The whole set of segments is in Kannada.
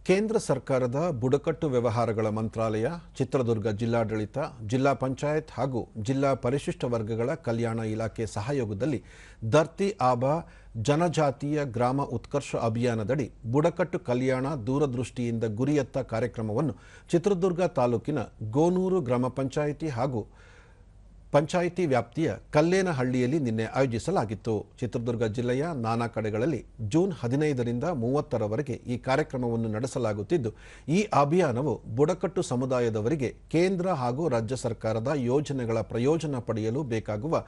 ಕೇಂದ್ರ ಸರ್ಕಾರದ ಬುಡಕಟ್ಟು ವ್ಯವಹಾರಗಳ ಮಂತ್ರಾಲಯ, ಚಿತ್ರದುರ್ಗ ಜಿಲ್ಲಾಡಳಿತ, ಜಿಲ್ಲಾ ಪಂಚಾಯತ್ ಹಾಗೂ ಜಿಲ್ಲಾ ಪರಿಶಿಷ್ಟ ವರ್ಗಗಳ ಕಲ್ಯಾಣ ಇಲಾಖೆ ಸಹಯೋಗದಲ್ಲಿ ಧರ್ತಿ ಆಬಾ ಜನಜಾತೀಯ ಗ್ರಾಮ ಉತ್ಕರ್ಷ ಅಭಿಯಾನದಡಿ ಬುಡಕಟ್ಟು ಕಲ್ಯಾಣ ದೂರದೃಷ್ಟಿಯಿಂದ ಗುರಿಯತ್ತ ಕಾರ್ಯಕ್ರಮವನ್ನು ಚಿತ್ರದುರ್ಗ ತಾಲೂಕಿನ ಗೋನೂರು ಗ್ರಾಮ ಪಂಚಾಯಿತಿ ಹಾಗೂ ಪಂಚಾಯಿತಿ ವ್ಯಾಪ್ತಿಯ ಕಲ್ಲೇನಹಳ್ಳಿಯಲ್ಲಿ ನಿನ್ನೆ ಆಯೋಜಿಸಲಾಗಿತ್ತು. ಚಿತ್ರದುರ್ಗ ಜಿಲ್ಲೆಯ ನಾನಾ ಕಡೆಗಳಲ್ಲಿ ಜೂನ್ 15ರಿಂದ 30ರವರೆಗೆ ಈ ಕಾರ್ಯಕ್ರಮವನ್ನು ನಡೆಸಲಾಗುತ್ತಿದ್ದು, ಈ ಅಭಿಯಾನವು ಬುಡಕಟ್ಟು ಸಮುದಾಯದವರಿಗೆ ಕೇಂದ್ರ ಹಾಗೂ ರಾಜ್ಯ ಸರ್ಕಾರದ ಯೋಜನೆಗಳ ಪ್ರಯೋಜನ ಪಡೆಯಲು ಬೇಕಾಗುವ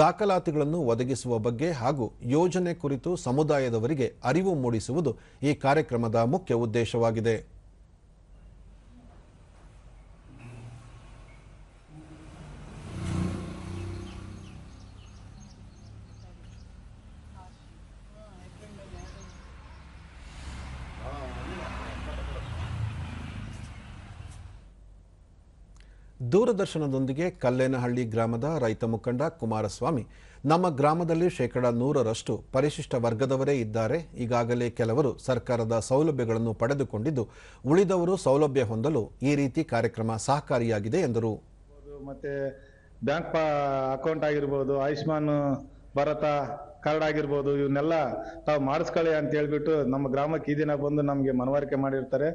ದಾಖಲಾತಿಗಳನ್ನು ಒದಗಿಸುವ ಬಗ್ಗೆ ಹಾಗೂ ಯೋಜನೆ ಕುರಿತು ಸಮುದಾಯದವರಿಗೆ ಅರಿವು ಮೂಡಿಸುವುದು ಈ ಕಾರ್ಯಕ್ರಮದ ಮುಖ್ಯ ಉದ್ದೇಶವಾಗಿದೆ. ದೂರದರ್ಶನದೊಂದಿಗೆ ಕಲ್ಲೇನಹಳ್ಳಿ ಗ್ರಾಮದ ರೈತ ಮುಖಂಡ ಕುಮಾರಸ್ವಾಮಿ, ನಮ್ಮ ಗ್ರಾಮದಲ್ಲಿ 100% ಪರಿಶಿಷ್ಟ ವರ್ಗದವರೇ ಇದ್ದಾರೆ. ಈಗಾಗಲೇ ಕೆಲವರು ಸರ್ಕಾರದ ಸೌಲಭ್ಯಗಳನ್ನು ಪಡೆದುಕೊಂಡಿದ್ದು, ಉಳಿದವರು ಸೌಲಭ್ಯ ಹೊಂದಲು ಈ ರೀತಿ ಕಾರ್ಯಕ್ರಮ ಸಹಕಾರಿಯಾಗಿದೆ ಎಂದರು. ಮತ್ತೆ ಬ್ಯಾಂಕ್ ಅಕೌಂಟ್ ಆಗಿರ್ಬೋದು, ಆಯುಷ್ಮಾನ್ ಭಾರತ ಕಾರ್ಡ್ ಆಗಿರ್ಬೋದು, ಇವನ್ನೆಲ್ಲ ತಾವು ಮಾಡಿಸ್ಕೊಳ್ಳಿ ಅಂತ ಹೇಳ್ಬಿಟ್ಟು ನಮ್ಮ ಗ್ರಾಮಕ್ಕೆ ಈ ದಿನ ಬಂದು ನಮಗೆ ಮನವರಿಕೆ ಮಾಡಿರ್ತಾರೆ.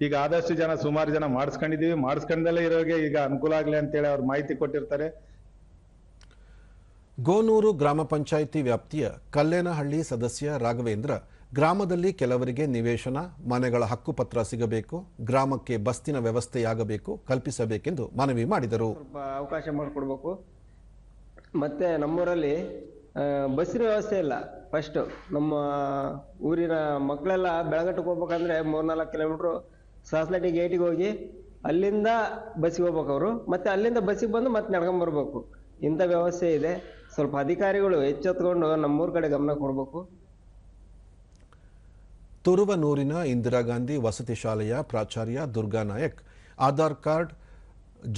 ಈಗ ಆದಷ್ಟು ಜನ ಸುಮಾರು ಜನ ಮಾಡಿಸ್ಕೊಂಡಿದ್ದೀವಿ, ಮಾಡಿಸ್ಕೊಂಡಲ್ಲೇ ಇರೋರಿಗೆ ಈಗ ಅನುಕೂಲ ಆಗಲಿ ಅಂತೇಳಿ ಅವ್ರು ಮಾಹಿತಿ ಕೊಟ್ಟಿರ್ತಾರೆ. ಗೋನೂರು ಗ್ರಾಮ ಪಂಚಾಯಿತಿ ವ್ಯಾಪ್ತಿಯ ಕಲ್ಲೇನಹಳ್ಳಿ ಸದಸ್ಯ ರಾಘವೇಂದ್ರ, ಗ್ರಾಮದಲ್ಲಿ ಕೆಲವರಿಗೆ ನಿವೇಶನ, ಮನೆಗಳ ಹಕ್ಕುಪತ್ರ ಸಿಗಬೇಕು, ಗ್ರಾಮಕ್ಕೆ ಬಸ್ತಿನ ವ್ಯವಸ್ಥೆಯಾಗಬೇಕು, ಕಲ್ಪಿಸಬೇಕೆಂದು ಮನವಿ ಮಾಡಿದರು. ಅವಕಾಶ ಮಾಡಿಕೊಡ್ಬೇಕು. ಮತ್ತೆ ನಮ್ಮೂರಲ್ಲಿ ಬಸ್ಸಿನ ವ್ಯವಸ್ಥೆ ಇಲ್ಲ. ಫಸ್ಟ್ ನಮ್ಮ ಊರಿನ ಮಕ್ಕಳೆಲ್ಲ ಬೆಳಗಟ್ಟಕ್ಕೆ ಹೋಗ್ಬೇಕಂದ್ರೆ 3-4 ಕಿಲೋಮೀಟ್ರು ಸಾಸ್ಲಟ್ಟಿ ಗೇಟಿಗೆ ಹೋಗಿ ಅಲ್ಲಿಂದ ಬಸ್ಸಿಗೆ ಹೋಗ್ಬೇಕು ಅವರು. ಮತ್ತೆ ಅಲ್ಲಿಂದ ಬಸ್ಸಿಗೆ ಬಂದು ಮತ್ತೆ ನಡ್ಕೊಂಬರ್ಬೇಕು. ಇಂಥ ವ್ಯವಸ್ಥೆ ಇದೆ. ಸ್ವಲ್ಪ ಅಧಿಕಾರಿಗಳು ಎಚ್ಚೆತ್ಕೊಂಡು ನಮ್ಮೂರ ಕಡೆ ಗಮನ ಕೊಡಬೇಕು. ತುರುವನೂರಿನ ಇಂದಿರಾ ಗಾಂಧಿ ವಸತಿ ಶಾಲೆಯ ಪ್ರಾಚಾರ್ಯ ದುರ್ಗಾ ನಾಯಕ್, ಆಧಾರ್ ಕಾರ್ಡ್,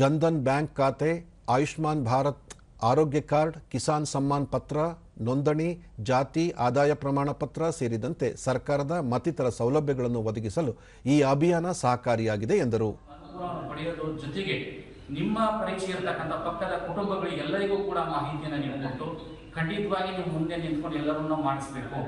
ಜನ್ಧನ್ ಬ್ಯಾಂಕ್ ಖಾತೆ, ಆಯುಷ್ಮಾನ್ ಭಾರತ್ ಆರೋಗ್ಯ ಕಾರ್ಡ್, ಕಿಸಾನ್ ಸಮ್ಮಾನ್ ಪತ್ರ, ನೋಂದಣಿ, ಜಾತಿ ಆದಾಯ ಪ್ರಮಾಣ ಪತ್ರ ಸೇರಿದಂತೆ ಸರ್ಕಾರದ ಮತ್ತಿತರ ಸೌಲಭ್ಯಗಳನ್ನು ಒದಗಿಸಲು ಈ ಅಭಿಯಾನ ಸಹಕಾರಿಯಾಗಿದೆ ಎಂದರು. ಪಡೆಯೋದ್ರ ಜೊತೆಗೆ ನಿಮ್ಮ ಪರೀಕ್ಷೆ ಇರತಕ್ಕಂಥ ಪಕ್ಕದ ಕುಟುಂಬಗಳಿಗೆ ಎಲ್ಲರಿಗೂ ಕೂಡ ಮಾಹಿತಿಯನ್ನು ನೀಡಿಕೊಟ್ಟು ಖಂಡಿತವಾಗಿ ನೀವು ಮುಂದೆ ನಿಂತ್ಕೊಂಡು ಎಲ್ಲರನ್ನೂ ಮಾಡಿಸಬೇಕು.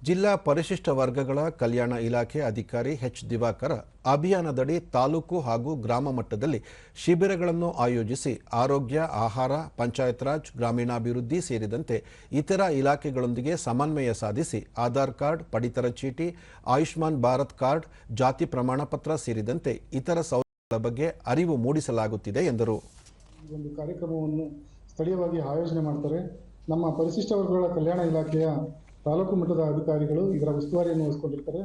ಜಿಲ್ಲಾ ಪರಿಶಿಷ್ಟ ವರ್ಗಗಳ ಕಲ್ಯಾಣ ಇಲಾಖೆ ಅಧಿಕಾರಿ ಎಚ್ ದಿವಾಕರ ಅಭಿಯಾನದಡಿ ತಾಲೂಕು ಹಾಗೂ ಗ್ರಾಮ ಮಟ್ಟದಲ್ಲಿ ಶಿಬಿರಗಳನ್ನು ಆಯೋಜಿಸಿ ಆರೋಗ್ಯ, ಆಹಾರ, ಪಂಚಾಯತ್ ರಾಜ್, ಗ್ರಾಮೀಣಾಭಿವೃದ್ಧಿ ಸೇರಿದಂತೆ ಇತರ ಇಲಾಖೆಗಳೊಂದಿಗೆ ಸಮನ್ವಯ ಸಾಧಿಸಿ ಆಧಾರ್ ಕಾರ್ಡ್, ಪಡಿತರ ಚೀಟಿ, ಆಯುಷ್ಮಾನ್ ಭಾರತ್ ಕಾರ್ಡ್, ಜಾತಿ ಪ್ರಮಾಣ ಪತ್ರ ಸೇರಿದಂತೆ ಇತರ ಸೌಲಭ್ಯಗಳ ಬಗ್ಗೆ ಅರಿವು ಮೂಡಿಸಲಾಗುತ್ತಿದೆ ಎಂದರು. ಈ ಒಂದು ಕಾರ್ಯಕ್ರಮವನ್ನು ಸ್ಥಳೀಯವಾಗಿ ಆಯೋಜನೆ ಮಾಡ್ತಾರೆ. ನಮ್ಮ ಪರಿಶಿಷ್ಟ ವರ್ಗಗಳ ಕಲ್ಯಾಣ ಇಲಾಖೆಯ ತಾಲೂಕು ಮಟ್ಟದ ಅಧಿಕಾರಿಗಳು ಇದರ ಉಸ್ತುವಾರಿಯನ್ನು ವಹಿಸಿಕೊಂಡಿರ್ತಾರೆ.